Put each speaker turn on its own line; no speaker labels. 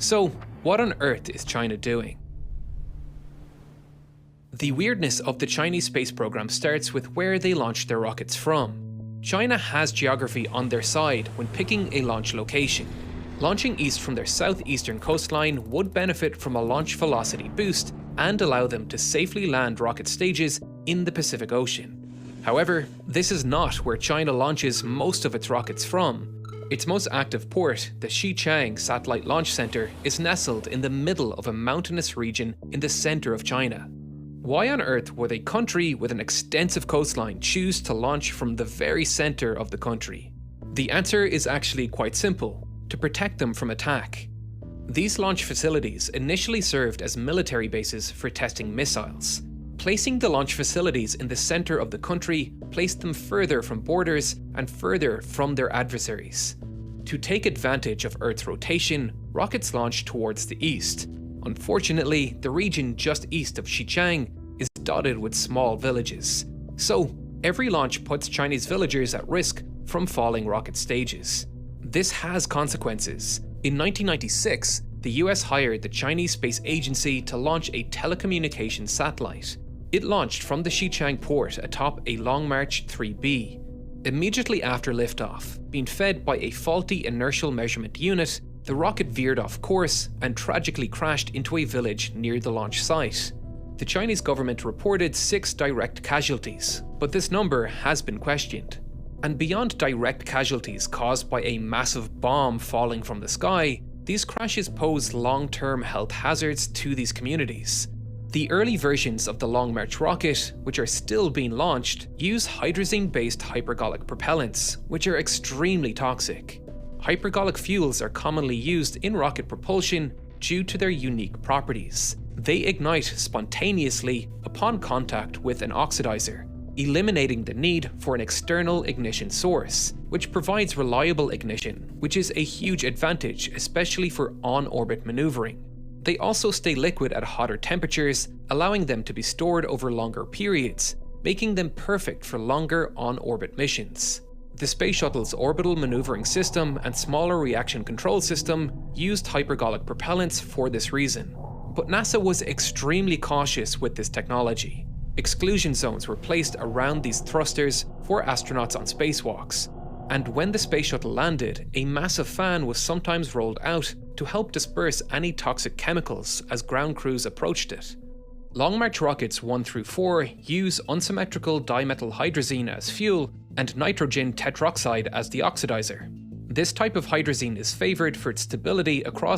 So, what on earth is China doing? The weirdness of the Chinese space program starts with where they launched their rockets from. China has geography on their side when picking a launch location. Launching east from their southeastern coastline would benefit from a launch velocity boost and allow them to safely land rocket stages in the Pacific Ocean. However, this is not where China launches most of its rockets from. Its most active port, the Xichang Satellite Launch Center, is nestled in the middle of a mountainous region in the center of China. Why on earth would a country with an extensive coastline choose to launch from the very center of the country? The answer is actually quite simple: to protect them from attack. These launch facilities initially served as military bases for testing missiles. Placing the launch facilities in the center of the country placed them further from borders and further from their adversaries. To take advantage of Earth's rotation, rockets launched towards the east. Unfortunately, the region just east of Xichang is dotted with small villages. So, every launch puts Chinese villagers at risk from falling rocket stages. This has consequences. In 1996, the US hired the Chinese Space Agency to launch a telecommunications satellite. It launched from the Xichang port atop a Long March 3B. Immediately after liftoff, being fed by a faulty inertial measurement unit, the rocket veered off course and tragically crashed into a village near the launch site. The Chinese government reported 6 direct casualties, but this number has been questioned. And beyond direct casualties caused by a massive bomb falling from the sky, these crashes pose long-term health hazards to these communities. The early versions of the Long March rocket, which are still being launched, use hydrazine-based hypergolic propellants, which are extremely toxic. Hypergolic fuels are commonly used in rocket propulsion due to their unique properties. They ignite spontaneously upon contact with an oxidizer, eliminating the need for an external ignition source, which provides reliable ignition, which is a huge advantage, especially for on-orbit maneuvering. They also stay liquid at hotter temperatures, allowing them to be stored over longer periods, making them perfect for longer on-orbit missions. The Space Shuttle's orbital maneuvering system and smaller reaction control system used hypergolic propellants for this reason. But NASA was extremely cautious with this technology. Exclusion zones were placed around these thrusters for astronauts on spacewalks. And when the Space Shuttle landed, a massive fan was sometimes rolled out to help disperse any toxic chemicals as ground crews approached it. Long March rockets 1 through 4 use unsymmetrical dimethyl hydrazine as fuel and nitrogen tetroxide as the oxidizer. This type of hydrazine is favored for its stability across